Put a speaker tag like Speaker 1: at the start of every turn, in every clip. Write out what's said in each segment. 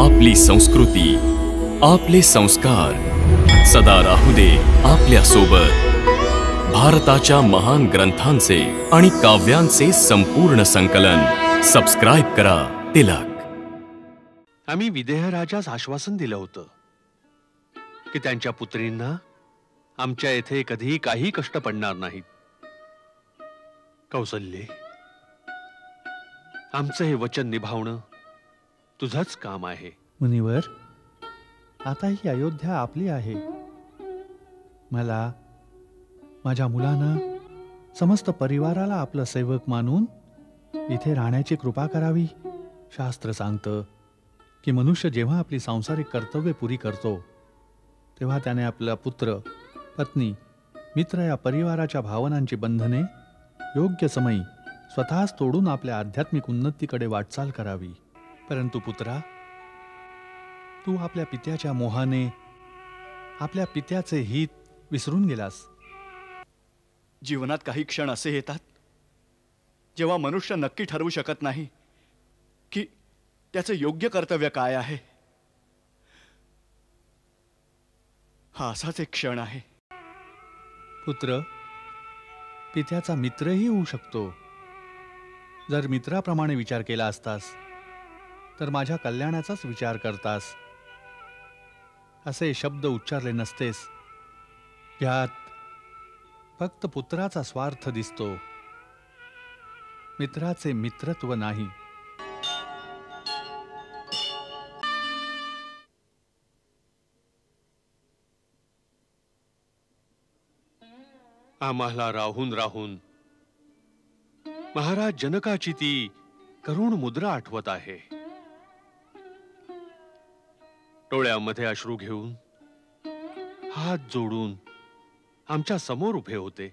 Speaker 1: आपली संस्कृती, आपले संस्कार सदा राहू दे आपल्या सोबत. भारताच्या महान ग्रंथांचे आणि काव्यांचे संपूर्ण संकलन सबस्क्राइब करा तिलक.
Speaker 2: आम्ही विदेहराजास आश्वासन दिलं होतं की त्यांच्या पुत्रींना आमच्या येथे कधीही काही कष्ट पडणार नाहीत. कौसल्ये, आमचं हे वचन निभावणं तुझंच काम आहे.
Speaker 3: मुनिवर, आता ही अयोध्या आपली आहे. मला, माझ्या मुलानं, समस्त परिवाराला आपलं सेवक मानून इथे राहण्याची कृपा करावी. शास्त्र सांगतं की मनुष्य जेव्हा आपली सांसारिक कर्तव्ये पुरी करतो तेव्हा त्याने आपला पुत्र, पत्नी, मित्र या परिवाराच्या भावनांची बंधने योग्य समयी स्वतःच तोडून आपल्या आध्यात्मिक उन्नतीकडे वाटचाल करावी. परंतु पुत्रा, तू आपल्या पित्याच्या मोहाने आपल्या पित्याचे हित विसरून गेलास.
Speaker 4: जीवनात काही क्षण असे येतात जेव्हा मनुष्य नक्की ठरवू शकत नाही की त्याचं योग्य कर्तव्य काय आहे. हा असाच एक क्षण आहे.
Speaker 3: पुत्र, पित्याचा मित्रही होऊ शकतो. जर मित्राप्रमाणे विचार केला असतास तर माझ्या कल्याणाचाच विचार करतास. असे शब्द उच्चारले नसतेस यात फक्त पुत्राचा स्वार्थ दिसतो, मित्राचे मित्रत्व नाही.
Speaker 2: आम्हाला राहून राहून महाराज जनकाची ती करुण मुद्रा आठवत आहे. डोळ्यामध्ये अश्रू घेऊन, हात जोडून आमच्या समोर उभे होते.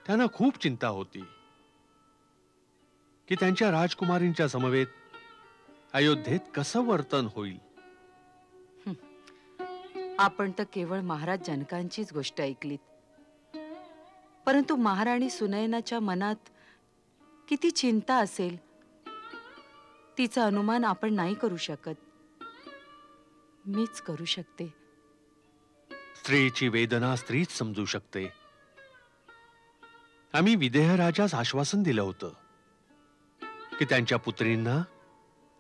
Speaker 2: त्यांना खूप चिंता होती की त्यांच्या राजकुमारींच्या समवेत अयोध्येत कसं वर्तन होईल.
Speaker 5: आपण तर केवळ महाराज जनकांचीच गोष्ट ऐकलीत, परंतु महाराणी सुनयनाच्या मनात किती चिंता असेल तिचा अनुमान आपण नाही करू शकत. मीच करू शकते.
Speaker 2: स्त्रीची वेदना स्त्रीच समजू शकते. आम्ही विदेहराजास आश्वासन दिलं होतं की त्यांच्या पुत्रींना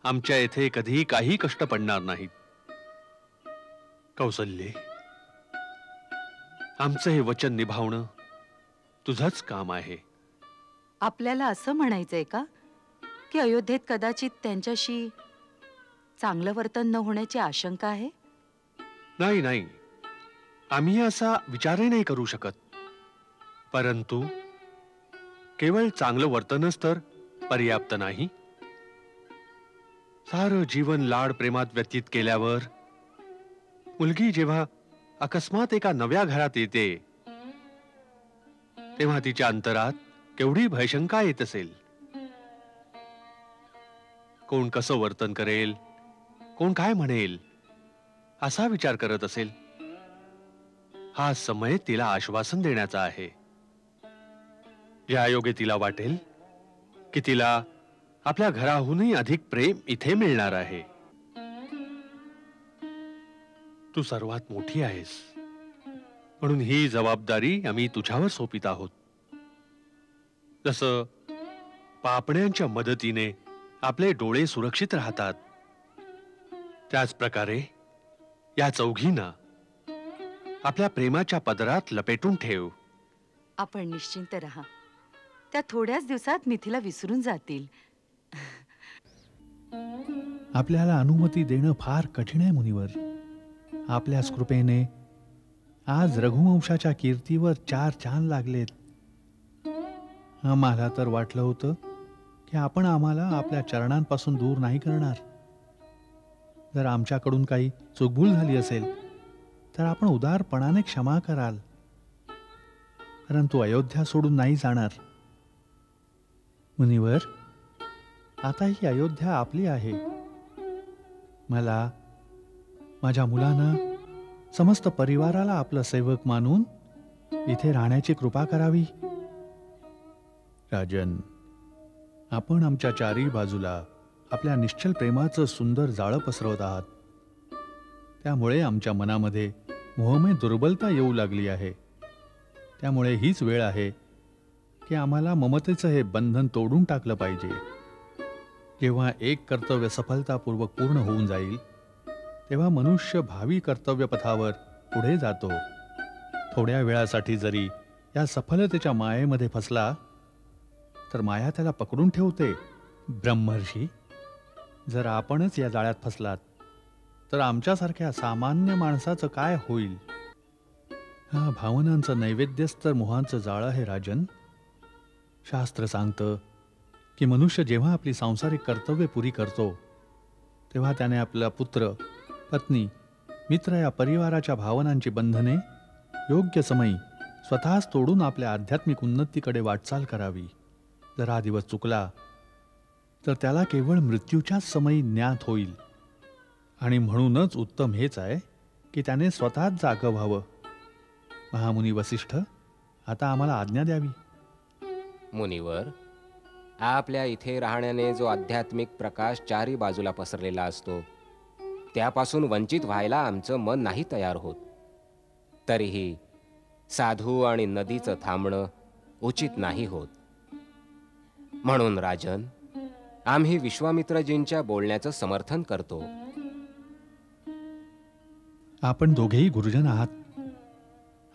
Speaker 2: आमच्या येथे कधीही काही कष्ट पडणार नाहीत. कौसल्ये, आमचं हे वचन निभावणं तुझंच काम आहे.
Speaker 5: आपल्याला असं म्हणायचंय का की अयोध्येत कदाचित त्यांच्याशी चांगलं वर्तन न होण्याची आशंका आहे?
Speaker 2: नाही नाही, आम्ही असा विचारही नाही करू शकत. परंतु केवळ चांगलं वर्तनच तर पर्याप्त नाही. सारं जीवन लाड प्रेमात व्यतीत केल्यावर मुलगी जेव्हा अकस्मात एका नव्या घरात येते तेव्हा तिच्या अंतरात केवढी भयशंका येत असेल. कोण कसं वर्तन करेल, कोण काय म्हणेल असा विचार करत असेल. हा समय तिला आश्वासन देण्याचा आहे. ज्यायोगे तिला वाटेल की तिला आपल्या घराहूनही अधिक प्रेम इथे मिळणार आहे. तू सर्वात मोठी आहेस म्हणून ही जबाबदारी आम्ही तुझ्यावर सोपित आहोत. जसं पापण्यांच्या मदतीने आपले डोळे सुरक्षित राहतात, त्याच प्रकारे या चौघींना आपल्या प्रेमाच्या पदरात लपेटून ठेव.
Speaker 5: आपण निश्चिंत राहा. त्या थोड्याच दिवसात मिथिला विसरून जातील.
Speaker 3: आपल्याला अनुमती देणं फार कठीण आहे मुनिवर. आपल्याच कृपेने आज रघुवंशाच्या कीर्तीवर 4 चांद लागलेत. आम्हाला तर वाटलं होतं की आपण आम्हाला आपल्या चरणांपासून दूर नाही करणार. जर आमच्याकडून काही चूकभूल झाली असेल तर आपण उदारपणाने क्षमा कराल, परंतु अयोध्या सोडून नाही जाणार. मुनिवर, आता ही अयोध्या आपली आहे. मला, माझ्या मुलानं, समस्त परिवाराला आपलं सेवक मानून इथे राहण्याची कृपा करावी. राजन, आपण आमच्या चारी बाजूला आपल्या निश्चल प्रेमाचं सुंदर जाळं पसरवत आहात. त्यामुळे आमच्या मनामध्ये मोहमय दुर्बलता येऊ लागली आहे. त्यामुळे हीच वेळ आहे की आम्हाला ममतेचं हे बंधन तोडून टाकलं पाहिजे. जेव्हा एक कर्तव्य सफलतापूर्वक पूर्ण होऊन जाईल तेव्हा मनुष्य भावी कर्तव्यपथावर पुढे जातो. थोड्या वेळासाठी जरी या सफलतेच्या मायेमध्ये फसला तर माया त्याला पकडून ठेवते. ब्रह्मर्षी, जर आपणच या जाळ्यात फसलात तर आमच्यासारख्या सामान्य माणसाचं काय होईल? हा भावनांचं नैवेद्यच तर मोहांचं जाळं आहे राजन. शास्त्र सांगतं की मनुष्य जेव्हा आपली सांसारिक कर्तव्य पुरी करतो तेव्हा त्याने आपला पुत्र, पत्नी, मित्र या परिवाराच्या भावनांची बंधने योग्य समयी स्वतःच तोडून आपल्या आध्यात्मिक उन्नतीकडे वाटचाल करावी. जर हा दिवस चुकला तर त्याला केवळ मृत्यूच्याच समयी ज्ञात होईल. आणि म्हणूनच उत्तम हेच आहे की त्याने स्वतःच जागं व्हावं. महामुनी वसिष्ठ, आता आम्हाला आज्ञा द्यावी.
Speaker 6: मुनिवर, आपल्या इथे राहण्याने जो आध्यात्मिक प्रकाश चारी बाजूला पसरलेला असतो त्यापासून वंचित व्हायला आमचं मन नाही तयार होत. तरीही साधू आणि नदीचं थांबणं उचित नाही होत. म्हणून राजन, आम्ही विश्वामित्रजींच्या बोलण्याचं समर्थन करतो.
Speaker 3: आपण दोघेही गुरुजन आहात.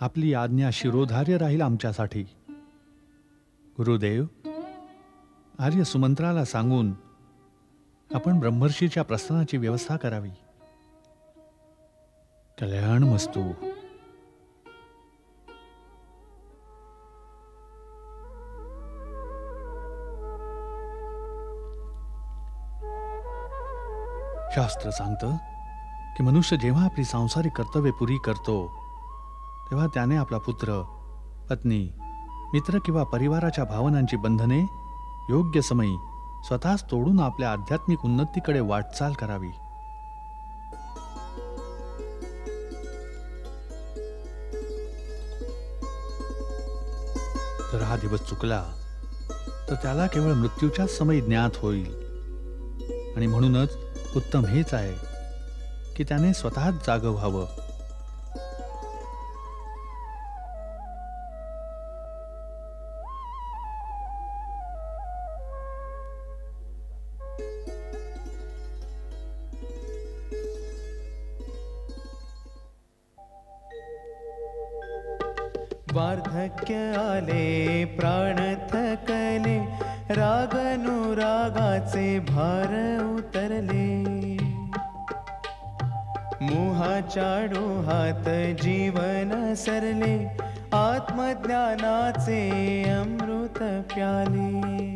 Speaker 3: आपली आज्ञा शिरोधार्य राहील आमच्यासाठी. गुरुदेव, आर्य सुमंत्राला सांगून आपण ब्रह्मर्षीच्या प्रस्थानाची व्यवस्था करावी. कल्याणमस्तु. शास्त्र सांगतं की मनुष्य जेव्हा आपली सांसारिक कर्तव्ये पुरी करतो तेव्हा त्याने आपला पुत्र, पत्नी, मित्र किंवा परिवाराच्या भावनांची बंधने योग्य समयी स्वतःच तोडून आपल्या आध्यात्मिक उन्नतीकडे वाटचाल करावी. जर हा दिवस चुकला तर त्याला केवळ मृत्यूच्याच समयी ज्ञात होईल. आणि म्हणूनच उत्तम हेच आहे की त्याने स्वतःच जागं व्हावं.
Speaker 7: वार्धक्य आले, प्राण थकले, रागाचे भार उतरले, मोहाच्या डोहात जीवन सरले, आत्मज्ञानाचे अमृत प्याले.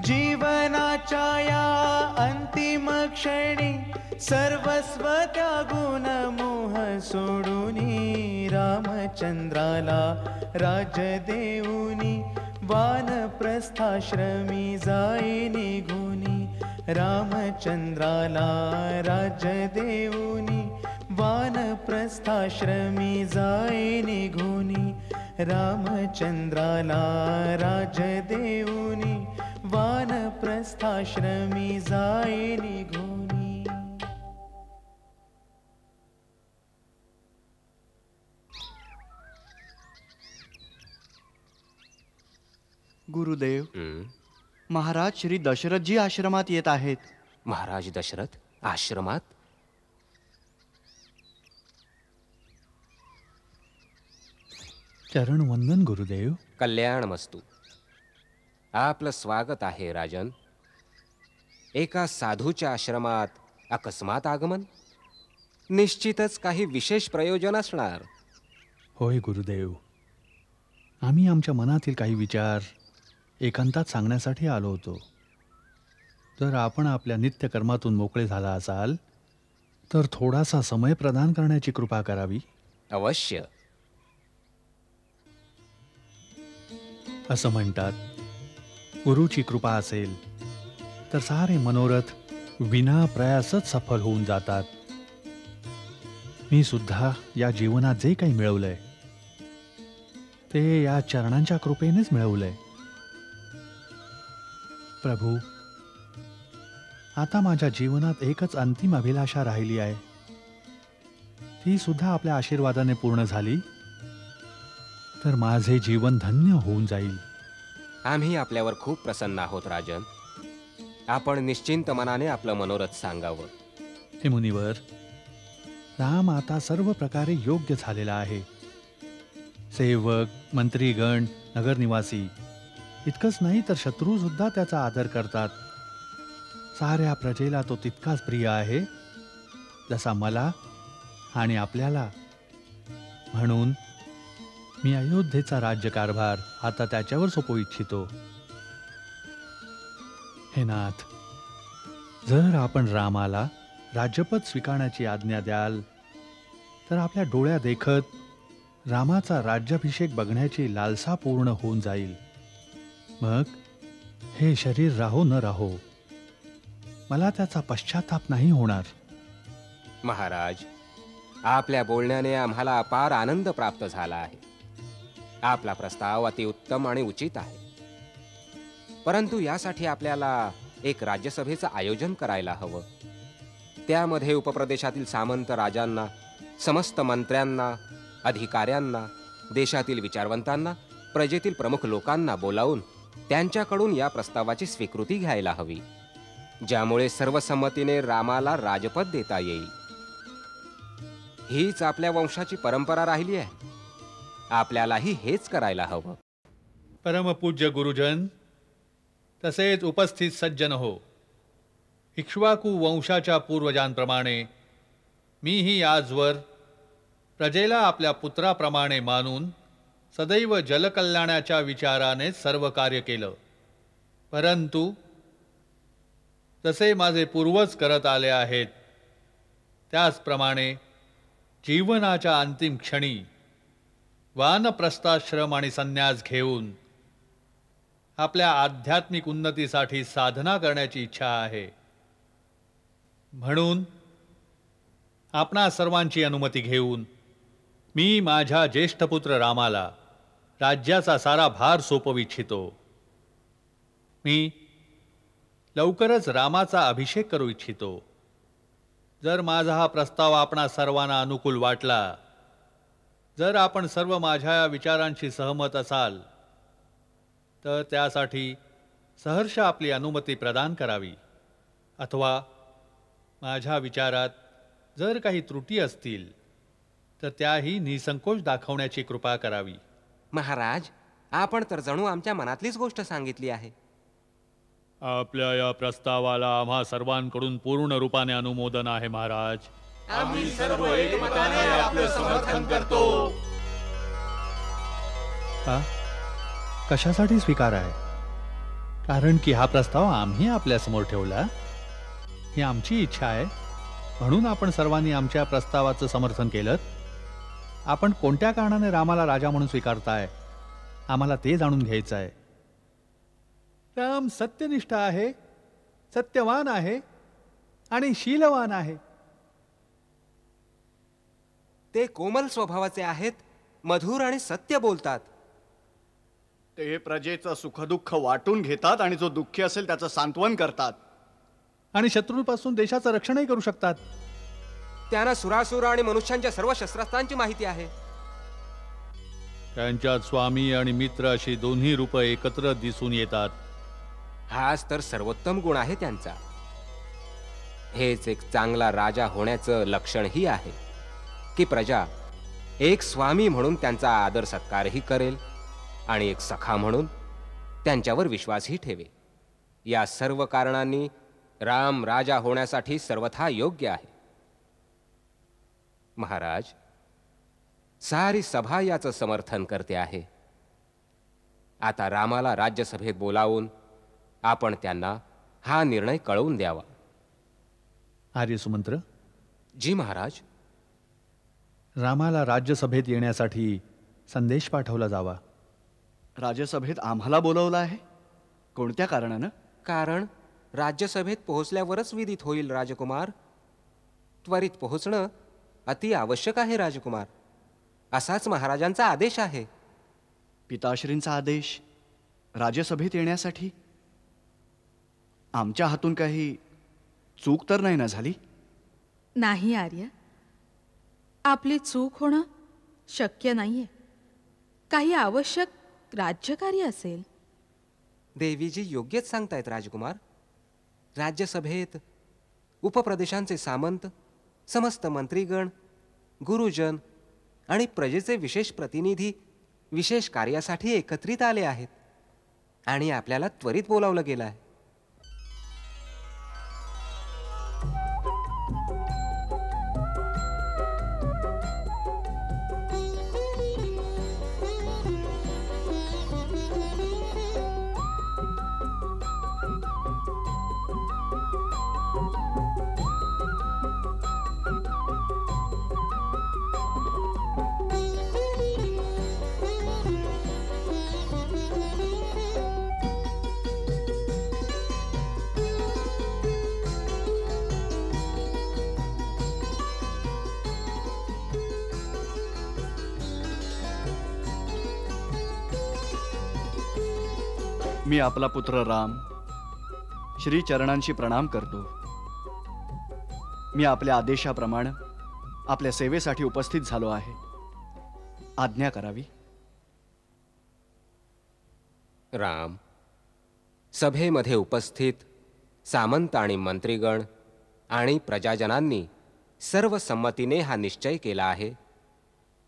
Speaker 7: जीवनाच्या या अंतिम क्षणी सर्वस्व त्यागून मोह सोडूनी रामचंद्राला राज देऊनी वानप्रस्थाश्रमी जाई निघूनी. रामचंद्राला राज देऊनी वानप्रस्थाश्रमी जाई निघूनी. रामचंद्राला राज देऊनी वानप्रस्थाश्रमी जाई निघूनी.
Speaker 4: गुरुदेव, महाराज श्री दशरथजी आश्रमात येत आहेत.
Speaker 6: महाराज दशरथ आश्रमात?
Speaker 3: चरण वंदन गुरुदेव.
Speaker 6: कल्याणमस्तु. आपलं स्वागत आहे राजन. एका साधूच्या आश्रमात अकस्मात आगमन? निश्चितच काही विशेष प्रयोजन असणार.
Speaker 3: होय गुरुदेव, आम्ही आमच्या मनातील काही विचार एकांतात सांगण्यासाठी आलो होतो. जर आपण आपल्या नित्यकर्मातून मोकळे झाला असाल तर थोडासा समय प्रदान करण्याची कृपा करावी.
Speaker 6: अवश्य.
Speaker 3: असं म्हणतात, गुरुची कृपा असेल तर सारे मनोरथ विना प्रयासच सफल होऊन जातात. मी सुद्धा या जीवनात जे काही मिळवलंय ते या चरणांच्या कृपेनेच मिळवलंय. प्रभू, आता माझ्या जीवनात एकच अंतिम अभिलाषा राहिली आहे. ती सुद्धा आपल्या आशीर्वादाने पूर्ण झाली तर माझे जीवन धन्य होऊन जाईल.
Speaker 6: आम्ही आपल्यावर खूप प्रसन्न आहोत राजन. आपण निश्चिंत मनाने आपलं मनोरथ सांगावं.
Speaker 3: हे मुनिवर, राम आता सर्व प्रकारे योग्य झालेला आहे. सेवक, मंत्रीगण, नगरनिवासी इतकंच नाही तर शत्रू सुद्धा त्याचा आदर करतात. साऱ्या प्रजेला तो तितकाच प्रिय आहे जसा मला आणि आपल्याला. म्हणून मी अयोध्येचा राज्यकारभार आता त्याच्यावर सोपवू इच्छितो. हे नाथ, जर आपण रामाला राज्यपद स्वीकारण्याची आज्ञा द्याल तर आपल्या डोळ्या देखत रामाचा राज्याभिषेक बघण्याची लालसा पूर्ण होऊन जाईल. मग हे शरीर राहो न राहो, मला त्याचा पश्चाताप नाही होणार.
Speaker 6: महाराज, आपल्या बोलण्याने आम्हाला अपार आनंद प्राप्त झाला आहे. आपला प्रस्ताव अतिउत्तम आणि उचित आहे. परंतु यासाठी आपल्याला एक राज्यसभेचं आयोजन करायला हवं. त्यामध्ये उपप्रदेशातील सामंत राजांना, समस्त मंत्र्यांना, अधिकाऱ्यांना, देशातील विचारवंतांना, प्रजेतील प्रमुख लोकांना बोलावून त्यांच्याकडून या प्रस्तावाची स्वीकृती घ्यायला हवी, ज्यामुळे सर्वसंमतीने रामाला राजपद देता येईल. हीच आपल्या वंशाची परंपरा राहिली आहे. आपल्यालाही हेच करायला हवं.
Speaker 3: परमपूज्य गुरुजन, तसेच उपस्थित सज्जन हो, इक्ष्वाकू वंशाच्या पूर्वजांप्रमाणे मीही आजवर प्रजेला आपल्या पुत्राप्रमाणे मानून सदैव जलकल्याणाच्या विचाराने सर्व कार्य केलं. परंतु जसे माझे पूर्वज करत आले आहेत त्याचप्रमाणे जीवनाच्या अंतिम क्षणी वानप्रस्थाश्रम आणि संन्यास घेऊन आपल्या आध्यात्मिक उन्नतीसाठी साधना करण्याची इच्छा आहे. म्हणून आपणा सर्वांची अनुमती घेऊन मी माझ्या ज्येष्ठ पुत्र रामाला राज्याचा सारा भार सोपवू इच्छितो. मी लवकरच रामाचा अभिषेक करू इच्छितो. जर माझा हा प्रस्ताव आपणा सर्वांना अनुकूल वाटला, जर आपण सर्व माझ्या या विचारांशी सहमत असाल तर त्यासाठी सहर्ष आपली अनुमती प्रदान करावी. अथवा माझ्या विचारात जर काही त्रुटी असतील तर त्याही निसंकोच दाखवण्याची कृपा करावी.
Speaker 6: महाराज, आपण तर जणू आमच्या मनातलीच गोष्ट सांगितली आहे.
Speaker 3: आपल्या या प्रस्तावाला आम्हा सर्वांकडून पूर्ण रूपाने अनुमोदन आहे महाराज.
Speaker 4: आम्ही सर्व एकमताने आपलं समर्थन करतो.
Speaker 3: हा कशासाठी स्वीकार आहे? कारण की हा प्रस्ताव आम्ही आपल्या समोर ठेवला, ही आमची इच्छा आहे, म्हणून आपण सर्वांनी आमच्या प्रस्तावाचं समर्थन केलं. आपण कोणत्या कारणाने रामाला राजा म्हणून स्वीकारताय, आम्हाला ते जाणून घ्यायचं आहे. राम सत्यनिष्ठ आहे, सत्यवान आहे आणि शीलवान आहे.
Speaker 6: ते कोमल स्वभावाचे आहेत, मधुर आणि सत्य बोलतात.
Speaker 4: ते प्रजेचं सुखदुःख वाटून घेतात आणि जो दुःखी असेल त्याचं सांत्वन करतात.
Speaker 3: आणि शत्रूंपासून देशाचं रक्षणही करू शकतात.
Speaker 6: त्यांना सुरासुर आणि मनुष्यांच्या सर्व शस्त्रास्त्रांची माहिती आहे.
Speaker 3: त्यांच्यात स्वामी आणि मित्र अशी दोन्ही रूपं एकत्र दिसून येतात.
Speaker 6: हाच तर सर्वोत्तम गुण आहे त्यांचा. हेच एक चांगला राजा होण्याचं लक्षणही आहे की प्रजा एक स्वामी म्हणून त्यांचा आदर सत्कारही करेल आणि एक सखा म्हणून त्यांच्यावर विश्वासही ठेवेल. या सर्व कारणांनी राम राजा होण्यासाठी सर्वथा योग्य आहे. महाराज, सारी सभा याचं समर्थन करते आहे. आता रामाला राज्यसभेत बोलावून आपण त्यांना हा निर्णय कळवून द्यावा.
Speaker 3: आर्यसुमंत्र.
Speaker 6: जी महाराज.
Speaker 3: रामाला राज्यसभेत येण्यासाठी संदेश पाठवला जावा.
Speaker 4: राज्यसभेत आम्हाला बोलवलं आहे? कोणत्या कारणानं?
Speaker 6: कारण राज्यसभेत पोहोचल्यावरच विदित होईल राजकुमार. त्वरित पोहोचणं अति आवश्यक आहे राजकुमार. असाच महाराजांचा आदेश आहे.
Speaker 4: पिताश्रींचा आदेश राज्यसभेत येण्यासाठी आमच्या हातून काही चूक तर नाही ना झाली?
Speaker 8: नाही आर्य, आपली चूक होणं शक्य नाहीये. काही आवश्यक राज्यकार्य असेल.
Speaker 6: देवीजी योग्यच सांगतायत राजकुमार. राज्यसभेत उपप्रदेशांचे सामंत, समस्त मंत्रीगण, गुरुजन आणि प्रजेचे विशेष प्रतिनिधी विशेष कार्यासाठी एकत्रित आले आहेत आणि आपल्याला त्वरित बोलावलं गेलं आहे.
Speaker 4: मी आपला पुत्र राम श्री चरणांशी प्रणाम करतो. मी आपल्या आदेशाप्रमाणे आपल्या सेवेसाठी उपस्थित झालो आहे. आज्ञा करावी.
Speaker 6: राम, सभेमध्ये उपस्थित सामंत आणि मंत्रीगण आणि प्रजाजनांनी सर्व संमतीने हा निश्चय केला आहे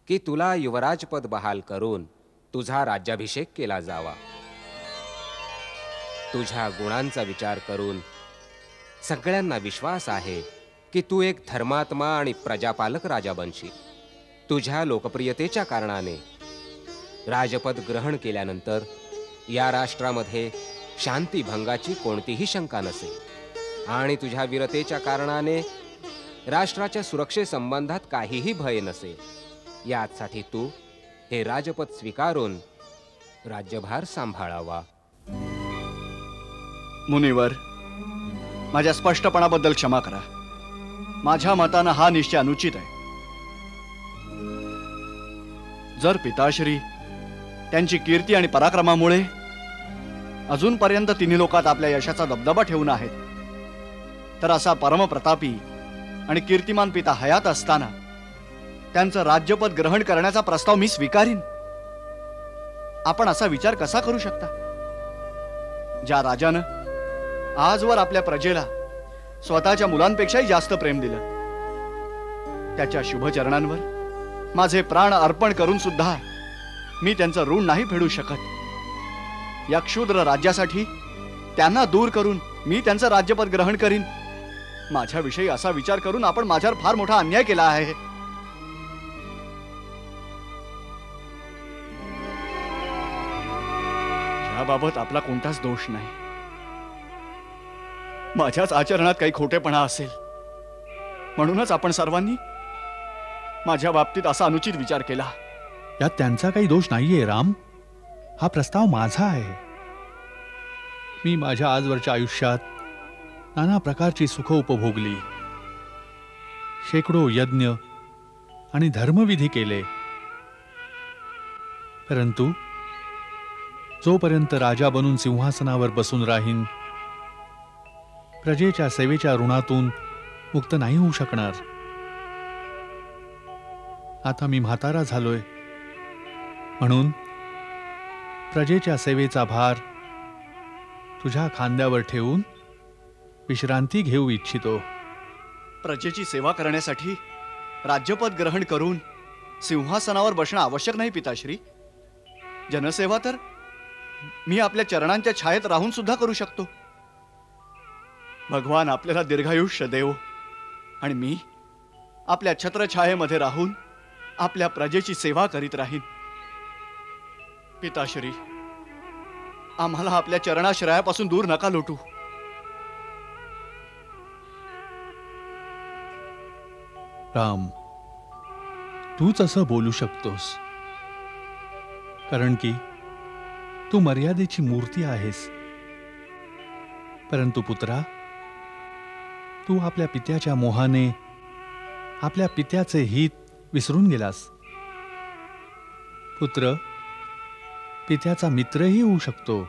Speaker 6: की तुला युवराजपद बहाल करून तुझा राज्याभिषेक केला जावा. तुझ्या गुणांचा विचार करून सगळ्यांना विश्वास आहे की तू एक धर्मात्मा आणि प्रजापालक राजा बनशील. तुझ्या लोकप्रियतेच्या कारणाने राजपद ग्रहण केल्यानंतर या राष्ट्रामध्ये शांतीभंगाची कोणतीही शंका नसेल आणि तुझ्या वीरतेच्या कारणाने राष्ट्राच्या सुरक्षेसंबंधात काहीही भय नसेल. यासाठी तू हे राजपद स्वीकारून राज्यभार सांभाळावा.
Speaker 4: मुनिवर, माझ्या स्पष्टपणाबद्दल क्षमा करा. माझ्या मतानं हा निश्चय अनुचित आहे. जर पिताश्री त्यांची कीर्ती आणि पराक्रमामुळे अजूनपर्यंत तिन्ही लोकात आपल्या यशाचा दबदबा ठेवून आहेत, तर असा परमप्रतापी आणि कीर्तिमान पिता हयात असताना त्यांचं राज्यपद ग्रहण करण्याचा प्रस्ताव मी स्वीकारीन. आपण असा विचार कसा करू शकता? ज्या राजानं आजवर आपल्या प्रजेला स्वतःच्या मुलांपेक्षाही जास्त प्रेम दिलं, त्याच्या शुभचरणांवर माझे प्राण अर्पण करून सुद्धा मी त्यांचं ऋण नाही फेडू शकत. या क्षुद्र राज्यासाठी त्यांना दूर करून मी त्यांचं राज्यपद ग्रहण करीन. माझ्याविषयी असा विचार करून आपण माझ्यावर फार मोठा अन्याय केला आहे. याबाबत आपला कोणताच दोष नाही. माझ्याच आचरणात काही खोटेपणा असेल म्हणूनच आपण सर्वांनी माझ्या बाबतीत असा अनुचित विचार केला.
Speaker 3: यात त्यांचा काही दोष नाहीये राम. हा प्रस्ताव माझा आहे. मी माझ्या आजवरच्या आयुष्यात नाना प्रकारची सुख उपभोगली, शेकडो यज्ञ आणि धर्मविधी केले. परंतु जोपर्यंत राजा बनून सिंहासनावर बसून राहीन, प्रजेच्या सेवेच्या ऋणातून मुक्त नाही होऊ शकणार. आता मी म्हातारा झालोय, म्हणून प्रजेच्या सेवेचा भार तुझ्या खांद्यावर ठेवून विश्रांती घेऊ इच्छितो.
Speaker 4: प्रजेची सेवा करण्यासाठी राज्यपद ग्रहण करून सिंहासनावर बसणं आवश्यक नाही पिताश्री. जनसेवा तर मी आपल्या चरणांच्या छायेत राहून सुद्धा करू शकतो. भगवान आपल्याला दीर्घायुष्य देव आणि मी आपल्या छत्रछायेमध्ये राहून आपल्या प्रजेची सेवा करीत राहीन. पिताश्री, आम्हाला आपल्या चरणाश्रयापासून दूर नका लोटू.
Speaker 3: राम, तूच असं बोलू शकतोस कारण की तू मर्यादेची मूर्ती आहेस. परंतु पुत्रा, तू आपल्या पित्याच्या मोहाने आपल्या पित्याचे हित विसरून गेलास. पुत्र पित्याचा मित्रही होऊ शकतो.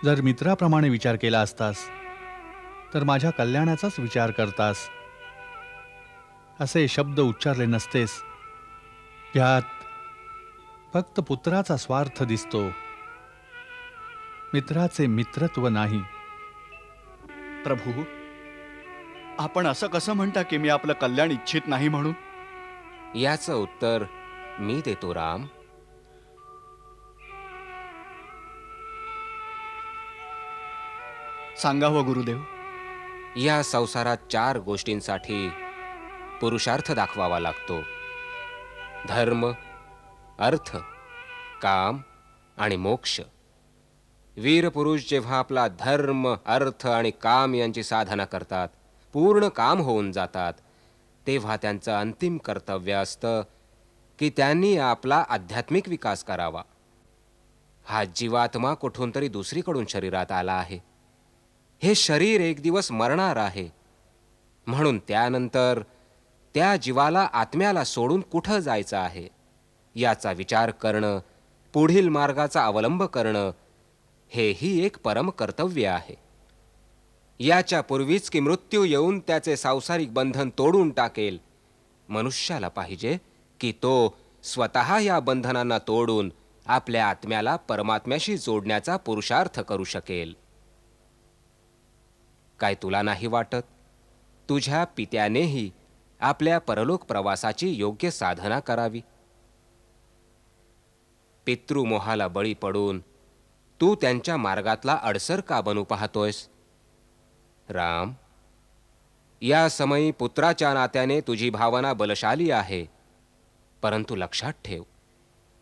Speaker 3: जर मित्राप्रमाणे विचार केला असतास तर माझ्या कल्याणाचाच विचार करतास. असे शब्द उच्चारले नसतेस. यात फक्त पुत्राचा स्वार्थ दिसतो, मित्राचे मित्रत्व नाही.
Speaker 4: प्रभू, आपण असं कसं म्हणता की मी आपलं कल्याण इच्छित नाही म्हणून?
Speaker 6: याचं उत्तर मी देतो राम.
Speaker 4: सांगावं गुरुदेव.
Speaker 6: या संसारात 4 गोष्टींसाठी पुरुषार्थ दाखवावा लागतो: धर्म, अर्थ, काम आणि मोक्ष. वीर पुरुष जेव्हा आपला धर्म, अर्थ आणि काम यांची साधना करतात, पूर्ण काम होऊन जातात, तेव्हा त्यांचं अंतिम कर्तव्य असतं की त्यांनी आपला आध्यात्मिक विकास करावा. हा जीवात्मा कुठून तरी दुसरीकडून शरीरात आला आहे. हे शरीर एक दिवस मरणार आहे. म्हणून त्यानंतर त्या जीवाला आत्म्याला सोडून कुठं जायचं आहे याचा विचार करणं, पुढील मार्गाचा अवलंब करणं, हेही एक परम कर्तव्य आहे. याच्या पूर्वीच की मृत्यू येऊन त्याचे सांसारिक बंधन तोडून टाकेल, मनुष्याला पाहिजे की तो स्वतः या बंधनांना तोडून आपल्या आत्म्याला परमात्म्याशी जोडण्याचा पुरुषार्थ करू शकेल. काय तुला नाही वाटत तुझ्या पित्यानेही आपल्या परलोक प्रवासाची योग्य साधना करावी? पितृमोहाला बळी पडून तू त्यांच्या मार्गातला अडसर का बनू पाहतोयस? राम, या समयी पुत्राच्या नात्याने तुझी भावना बलशाली आहे, परंतु लक्षात ठेव,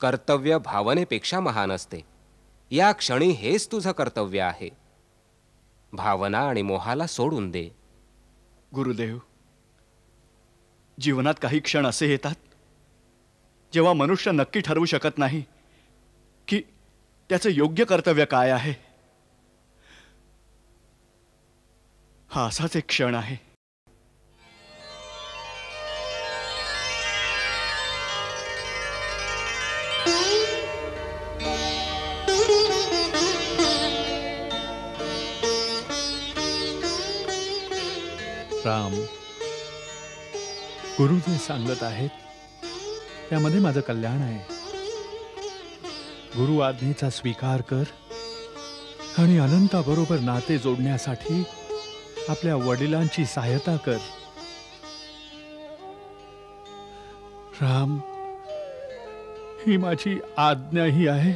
Speaker 6: कर्तव्य भावनेपेक्षा महान असते. या क्षणी हेच तुझं कर्तव्य आहे. भावना आणि मोहाला सोडून दे.
Speaker 4: गुरुदेव, जीवनात काही क्षण असे येतात जेव्हा मनुष्य नक्की ठरवू शकत नाही की त्याचं योग्य कर्तव्य काय आहे. हा असाच एक क्षण आहे.
Speaker 3: राम, गुरु जे सांगत आहेत त्यामध्ये माझं कल्याण आहे. गुरु आज्ञेचा स्वीकार कर आणि अनंताबरोबर नाते जोडण्यासाठी आपल्या वडिलांची सहायता कर. राम, ही माझी आज्ञाही आहे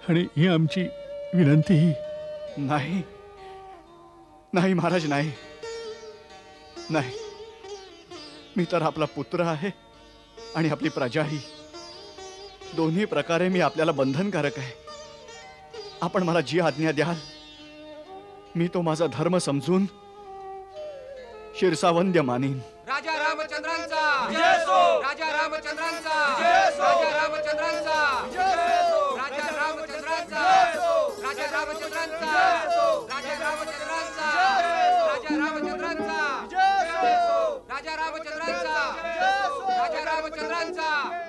Speaker 3: आणि ही आमची विनंतीही.
Speaker 4: नाही नाही महाराज, नाही नाही. मी तर आपला पुत्र आहे आणि आपली प्रजाही. दोन्ही प्रकारे मी आपल्याला बंधनकारक आहे. आपण मला जी आज्ञा द्याल मी तो माझा धर्म समजून शिरसावंद्य मानीन.
Speaker 6: राजा रामचंद्रांचा जय हो. राजा रामचंद्रांचा जय हो. राजा रामचंद्रांचा जय हो. राजा रामचंद्रांचा जय हो. राजा रामचंद्रांचा जय हो. राजा रामचंद्रांचा जय हो. राजा रामचंद्रांचा जय हो. राजा रामचंद्रांचा जय हो. राजा रामचंद्रांचा